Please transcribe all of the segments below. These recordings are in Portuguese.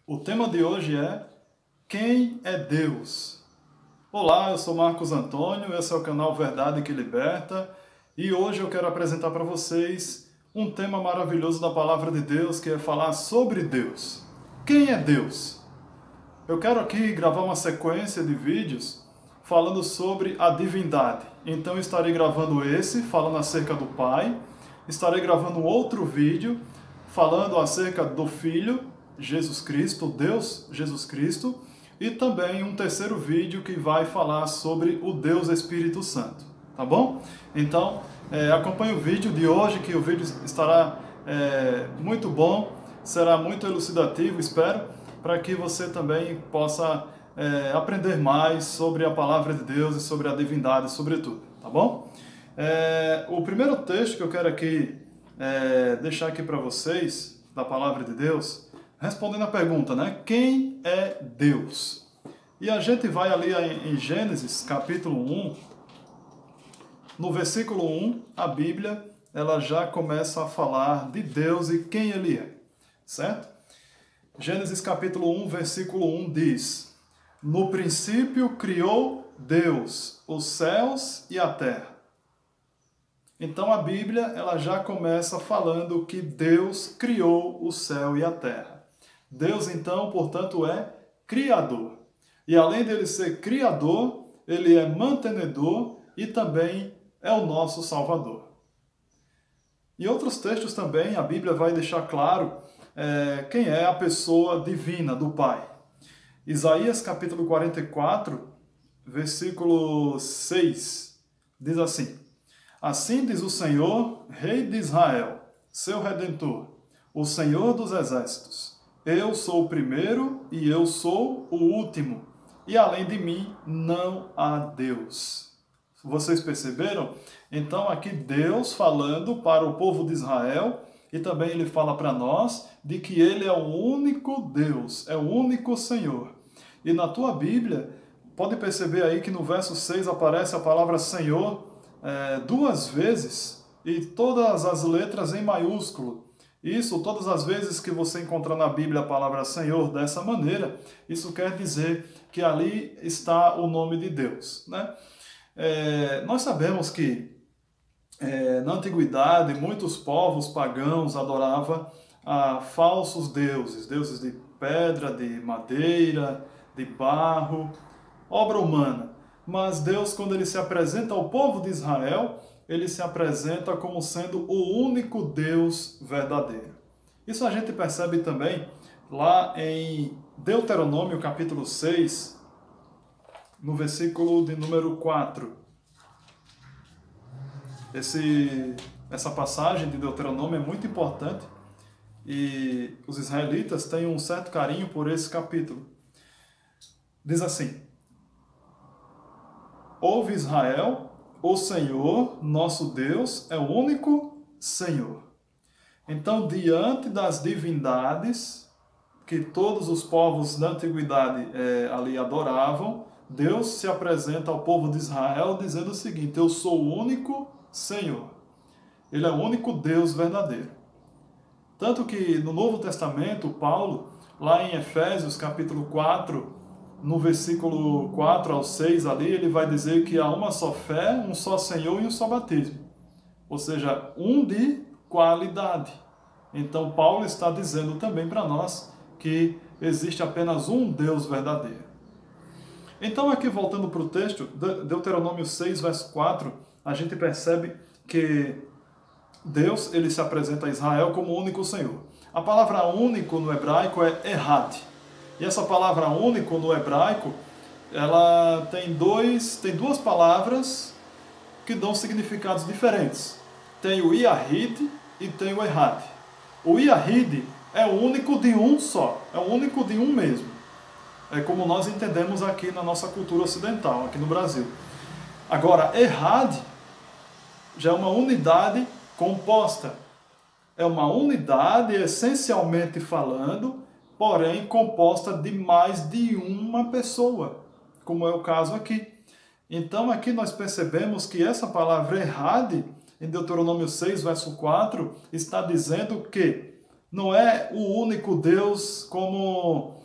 O tema de hoje é Quem é Deus? Olá, eu sou Marcos Antônio, esse é o canal Verdade que Liberta e hoje eu quero apresentar para vocês um tema maravilhoso da Palavra de Deus, que é falar sobre Deus. Quem é Deus? Eu quero aqui gravar uma sequência de vídeos falando sobre a divindade. Então eu estarei gravando esse, falando acerca do Pai, estarei gravando outro vídeo falando acerca do Filho, Jesus Cristo, Deus Jesus Cristo, e também um terceiro vídeo que vai falar sobre o Deus Espírito Santo, tá bom? Então, acompanhe o vídeo de hoje, que o vídeo estará muito bom, será muito elucidativo, espero, para que você também possa aprender mais sobre a Palavra de Deus e sobre a divindade, sobretudo, tá bom? O primeiro texto que eu quero aqui deixar aqui para vocês, da Palavra de Deus, respondendo a pergunta, né? Quem é Deus? E a gente vai ali em Gênesis, capítulo 1, no versículo 1, a Bíblia, ela já começa a falar de Deus e quem Ele é, certo? Gênesis capítulo 1, versículo 1 diz: No princípio criou Deus os céus e a terra. Então a Bíblia, ela já começa falando que Deus criou o céu e a terra. Deus, então, portanto, é criador. E além dele ser criador, ele é mantenedor e também é o nosso Salvador. Em outros textos também, a Bíblia vai deixar claro quem é a pessoa divina do Pai. Isaías capítulo 44, versículo 6, diz assim: Assim diz o Senhor, Rei de Israel, seu Redentor, o Senhor dos Exércitos: Eu sou o primeiro e eu sou o último, e além de mim não há Deus. Vocês perceberam? Então aqui Deus falando para o povo de Israel, e também ele fala para nós de que ele é o único Deus, é o único Senhor. E na tua Bíblia, pode perceber aí que no verso 6 aparece a palavra Senhor duas vezes, e todas as letras em maiúsculo. Isso, todas as vezes que você encontrar na Bíblia a palavra Senhor dessa maneira, isso quer dizer que ali está o nome de Deus, né? Nós sabemos que na antiguidade muitos povos pagãos adoravam a falsos deuses, deuses de pedra, de madeira, de barro, obra humana. Mas Deus, quando ele se apresenta ao povo de Israel, ele se apresenta como sendo o único Deus verdadeiro. Isso a gente percebe também lá em Deuteronômio capítulo 6, no versículo de número 4. Essa passagem de Deuteronômio é muito importante e os israelitas têm um certo carinho por esse capítulo. Diz assim: Ouve Israel, o Senhor, nosso Deus, é o único Senhor. Então, diante das divindades que todos os povos da antiguidade ali adoravam, Deus se apresenta ao povo de Israel dizendo o seguinte: Eu sou o único Senhor. Ele é o único Deus verdadeiro. Tanto que no Novo Testamento, Paulo, lá em Efésios capítulo 4, no versículo 4 ao 6 ali, ele vai dizer que há uma só fé, um só Senhor e um só batismo. Ou seja, um de qualidade. Então Paulo está dizendo também para nós que existe apenas um Deus verdadeiro. Então aqui voltando para o texto, Deuteronômio 6, verso 4, a gente percebe que Deus ele se apresenta a Israel como o único Senhor. A palavra único no hebraico é errad. E essa palavra único no hebraico, ela tem duas palavras que dão significados diferentes. Tem o Yahid e tem o Errad. O Yahid é o único de um só, é o único de um mesmo. É como nós entendemos aqui na nossa cultura ocidental, aqui no Brasil. Agora, Errad já é uma unidade composta. É uma unidade, essencialmente falando, porém composta de mais de uma pessoa, como é o caso aqui. Então aqui nós percebemos que essa palavra errade, em Deuteronômio 6, verso 4, está dizendo que não é o único Deus como,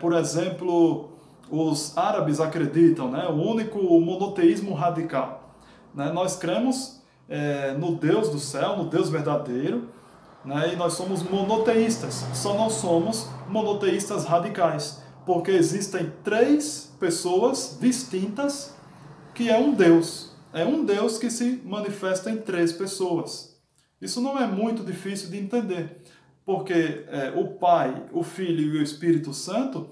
por exemplo, os árabes acreditam, né? O único monoteísmo radical. Né? Nós cremos no Deus do céu, no Deus verdadeiro, né? E nós somos monoteístas, só não somos monoteístas radicais, porque existem três pessoas distintas que é um Deus. É um Deus que se manifesta em três pessoas. Isso não é muito difícil de entender, porque o Pai, o Filho e o Espírito Santo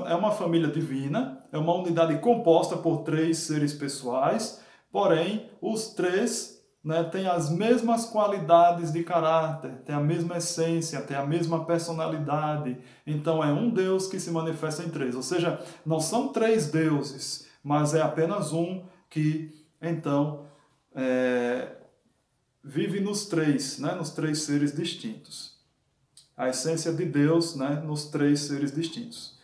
é uma família divina, é uma unidade composta por três seres pessoais, porém os três, né, têm as mesmas qualidades de caráter, têm a mesma essência, têm a mesma personalidade. Então é um Deus que se manifesta em três, ou seja, não são três deuses, mas é apenas um que, então, vive nos três, né, nos três seres distintos. A essência de Deus, né, nos três seres distintos.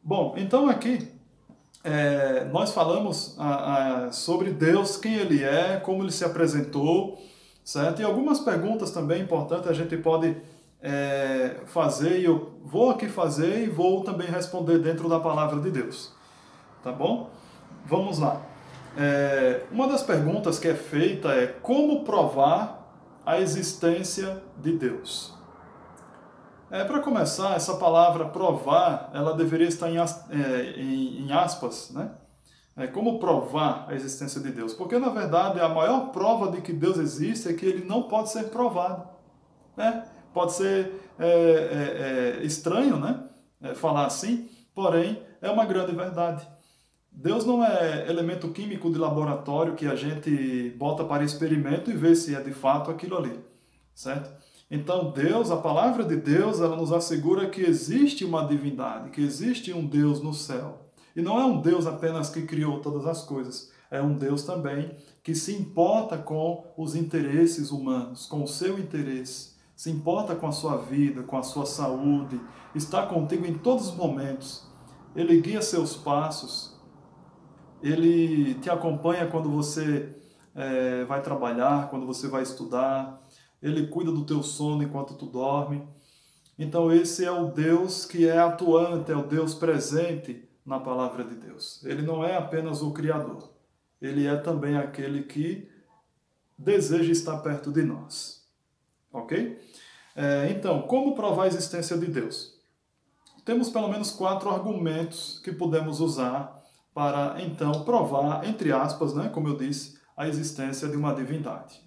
Bom, então aqui nós falamos sobre Deus, quem Ele é, como Ele se apresentou, certo? E algumas perguntas também importantes a gente pode fazer, e eu vou aqui fazer e vou também responder dentro da palavra de Deus, tá bom? Vamos lá. Uma das perguntas que é feita é como provar a existência de Deus? Para começar, essa palavra provar, ela deveria estar em aspas, né? Como provar a existência de Deus? Porque, na verdade, a maior prova de que Deus existe é que ele não pode ser provado. Né? Pode ser estranho, né? Falar assim, porém, é uma grande verdade. Deus não é elemento químico de laboratório que a gente bota para experimento e vê se é de fato aquilo ali, certo? Então Deus, a palavra de Deus, ela nos assegura que existe uma divindade, que existe um Deus no céu. E não é um Deus apenas que criou todas as coisas, é um Deus também que se importa com os interesses humanos, com o seu interesse, se importa com a sua vida, com a sua saúde, está contigo em todos os momentos. Ele guia seus passos, ele te acompanha quando você vai trabalhar, quando você vai estudar, ele cuida do teu sono enquanto tu dorme. Então esse é o Deus que é atuante, é o Deus presente na palavra de Deus. Ele não é apenas o Criador, ele é também aquele que deseja estar perto de nós. Ok? Então, como provar a existência de Deus? Temos pelo menos 4 argumentos que podemos usar para, então, provar, entre aspas, né, como eu disse, a existência de uma divindade.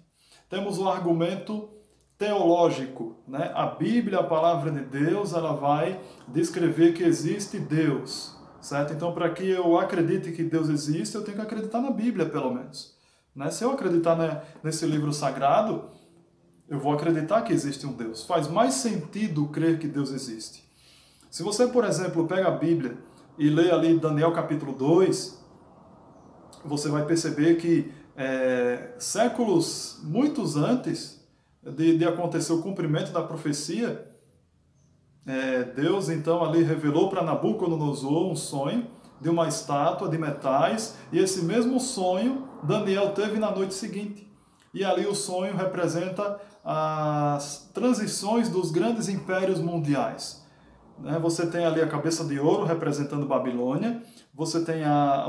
Temos o argumento teológico, né? A Bíblia, a palavra de Deus, ela vai descrever que existe Deus, certo? Então, para que eu acredite que Deus existe, eu tenho que acreditar na Bíblia, pelo menos. Né? Se eu acreditar nesse livro sagrado, eu vou acreditar que existe um Deus. Faz mais sentido crer que Deus existe. Se você, por exemplo, pega a Bíblia e lê ali Daniel capítulo 2, você vai perceber que séculos muitos antes de acontecer o cumprimento da profecia, Deus então ali revelou para Nabucodonosor um sonho de uma estátua de metais, e esse mesmo sonho Daniel teve na noite seguinte. E ali o sonho representa as transições dos grandes impérios mundiais. Você tem ali a cabeça de ouro representando Babilônia, você tem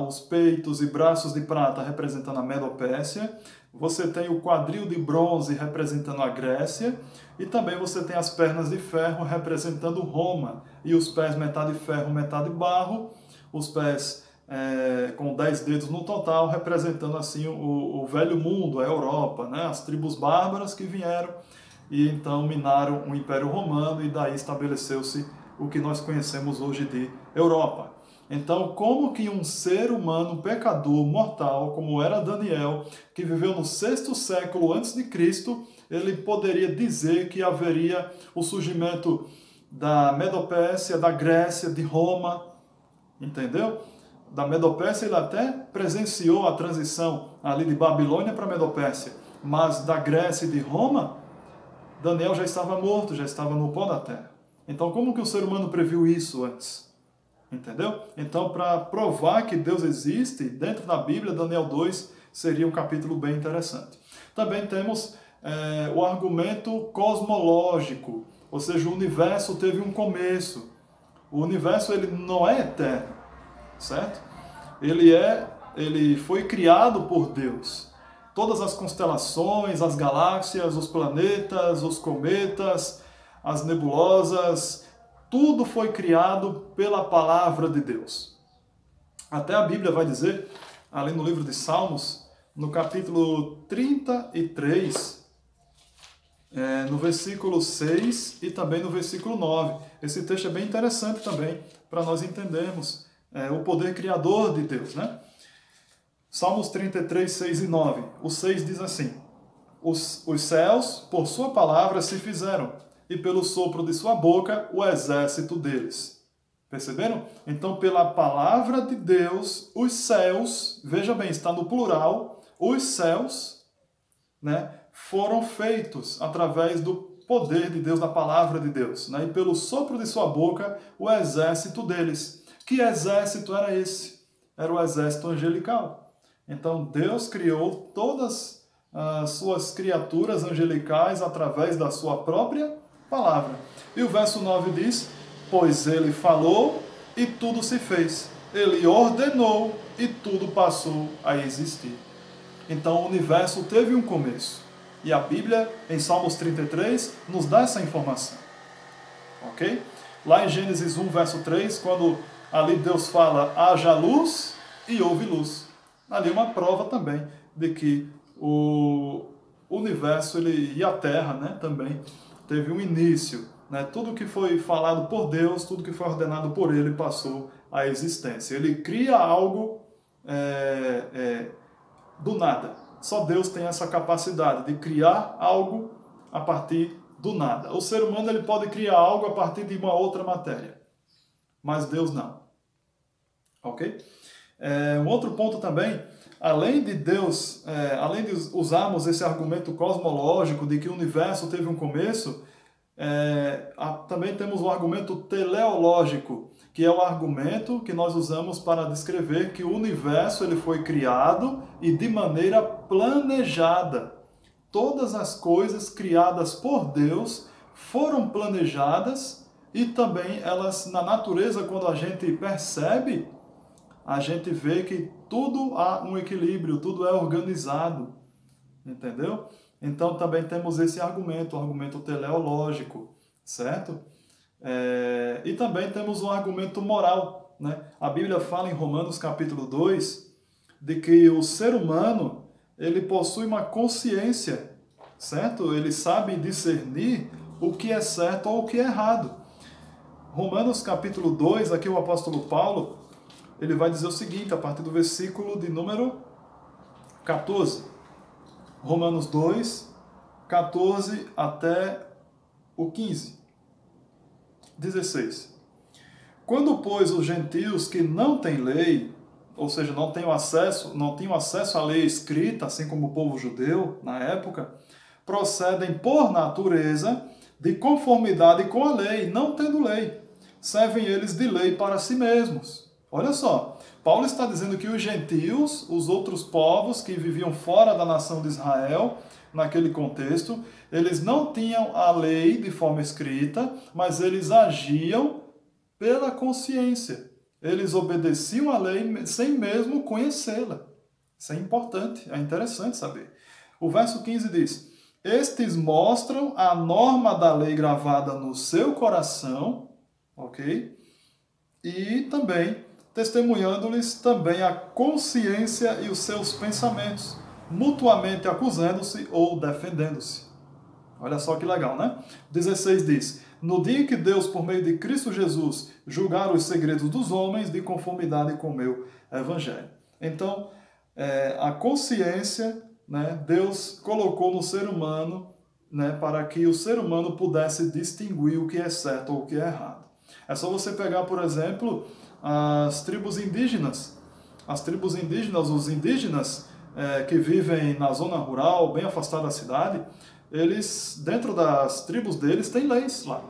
os peitos e braços de prata representando a Medopécia, você tem o quadril de bronze representando a Grécia, e também você tem as pernas de ferro representando Roma, e os pés metade ferro, metade barro, os pés com 10 dedos no total, representando assim o velho mundo, a Europa, né? As tribos bárbaras que vieram e então minaram o Império Romano, e daí estabeleceu-se o que nós conhecemos hoje de Europa. Então, como que um ser humano pecador, mortal, como era Daniel, que viveu no 6º século antes de Cristo, ele poderia dizer que haveria o surgimento da Medopécia, da Grécia, de Roma, entendeu? Da Medopécia ele até presenciou a transição ali de Babilônia para Medopécia, mas da Grécia e de Roma, Daniel já estava morto, já estava no pó da terra. Então, como que o ser humano previu isso antes? Entendeu? Então, para provar que Deus existe, dentro da Bíblia, Daniel 2 seria um capítulo bem interessante. Também temos o argumento cosmológico, Ou seja, o universo teve um começo. O universo ele não é eterno, certo? Ele foi criado por Deus. Todas as constelações, as galáxias, os planetas, os cometas, as nebulosas, tudo foi criado pela palavra de Deus. Até a Bíblia vai dizer, ali no livro de Salmos, no capítulo 33, no versículo 6 e também no versículo 9. Esse texto é bem interessante também, para nós entendermos o poder criador de Deus, né? Salmos 33, 6 e 9. O 6 diz assim: os céus, por sua palavra, se fizeram, e pelo sopro de sua boca, o exército deles. Perceberam? Então, pela palavra de Deus, os céus, veja bem, está no plural, os céus, né, foram feitos através do poder de Deus, da palavra de Deus, né? E pelo sopro de sua boca, o exército deles. Que exército era esse? Era o exército angelical. Então, Deus criou todas as suas criaturas angelicais através da sua própria palavra. E o verso 9 diz: pois ele falou e tudo se fez. Ele ordenou e tudo passou a existir. Então, o universo teve um começo. E a Bíblia, em Salmos 33, nos dá essa informação. Ok? Lá em Gênesis 1, verso 3, quando ali Deus fala: haja luz e houve luz. Ali é uma prova também de que o universo e a Terra, né, também teve um início. Né? Tudo que foi falado por Deus, tudo que foi ordenado por Ele passou à existência. Ele cria algo do nada. Só Deus tem essa capacidade de criar algo a partir do nada. O ser humano ele pode criar algo a partir de uma outra matéria, mas Deus não. Ok? Um outro ponto também, além de Deus, além de usarmos esse argumento cosmológico de que o universo teve um começo, também temos o argumento teleológico, que é o argumento que nós usamos para descrever que o universo ele foi criado e de maneira planejada. Todas as coisas criadas por Deus foram planejadas e também elas, na natureza, quando a gente percebe, a gente vê que tudo há um equilíbrio, tudo é organizado, entendeu? Então também temos esse argumento, o argumento teleológico, certo? E também temos um argumento moral, né? A Bíblia fala em Romanos capítulo 2 de que o ser humano ele possui uma consciência, certo? Ele sabe discernir o que é certo ou o que é errado. Romanos capítulo 2, aqui o apóstolo Paulo, ele vai dizer o seguinte, a partir do versículo de número 14. Romanos 2, 14 até o 15. 16. Quando, pois, os gentios que não têm lei, ou seja, não tinham acesso à lei escrita, assim como o povo judeu na época, procedem por natureza de conformidade com a lei, não tendo lei, servem eles de lei para si mesmos. Olha só, Paulo está dizendo que os gentios, os outros povos que viviam fora da nação de Israel, naquele contexto, eles não tinham a lei de forma escrita, mas eles agiam pela consciência. Eles obedeciam a lei sem mesmo conhecê-la. Isso é importante, é interessante saber. O verso 15 diz: estes mostram a norma da lei gravada no seu coração, ok? E também testemunhando-lhes também a consciência e os seus pensamentos, mutuamente acusando-se ou defendendo-se. Olha só que legal, né? 16 diz: no dia em que Deus, por meio de Cristo Jesus, julgar os segredos dos homens de conformidade com o meu evangelho. Então, a consciência, né, Deus colocou no ser humano, né, para que o ser humano pudesse distinguir o que é certo ou o que é errado. É só você pegar, por exemplo, as tribos indígenas. As tribos indígenas, os indígenas que vivem na zona rural, bem afastada da cidade, eles, dentro das tribos deles, têm leis lá.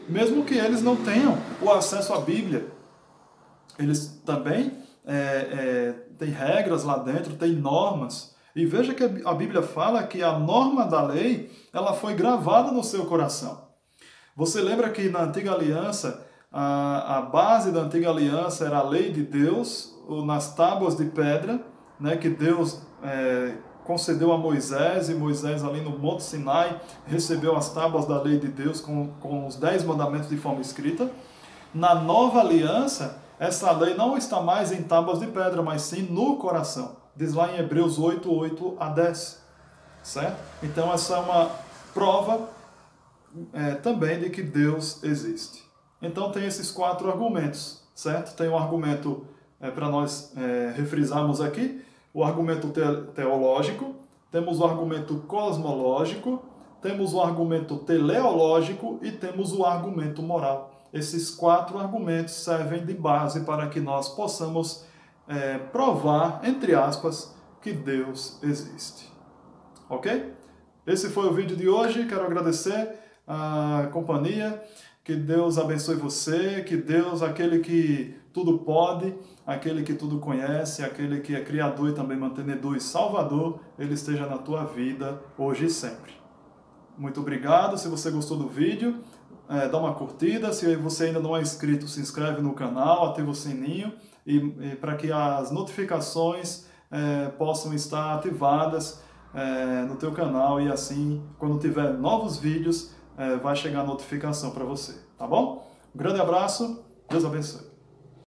Mesmo que eles não tenham o acesso à Bíblia, eles também têm regras lá dentro, têm normas. E veja que a Bíblia fala que a norma da lei, ela foi gravada no seu coração. Você lembra que na Antiga Aliança, a base da Antiga Aliança era a lei de Deus, nas tábuas de pedra, né, que Deus concedeu a Moisés, e Moisés ali no Monte Sinai recebeu as tábuas da lei de Deus com os 10 mandamentos de forma escrita. Na Nova Aliança, essa lei não está mais em tábuas de pedra, mas sim no coração. Diz lá em Hebreus 8, 8 a 10. Certo? Então essa é uma prova também de que Deus existe. Então tem esses 4 argumentos, certo? Tem um argumento para nós refrisarmos aqui, o argumento teológico, temos o argumento cosmológico, temos o argumento teleológico e temos o argumento moral. Esses 4 argumentos servem de base para que nós possamos provar, entre aspas, que Deus existe. Ok? Esse foi o vídeo de hoje. Quero agradecer a companhia. Que Deus abençoe você. Que Deus, aquele que tudo pode, aquele que tudo conhece, aquele que é Criador e também mantenedor e Salvador, Ele esteja na tua vida hoje e sempre. Muito obrigado. Se você gostou do vídeo, dá uma curtida. Se você ainda não é inscrito, se inscreve no canal, ativa o sininho e para que as notificações possam estar ativadas no teu canal, e assim, quando tiver novos vídeos, vai chegar a notificação para você, tá bom? Um grande abraço, Deus abençoe.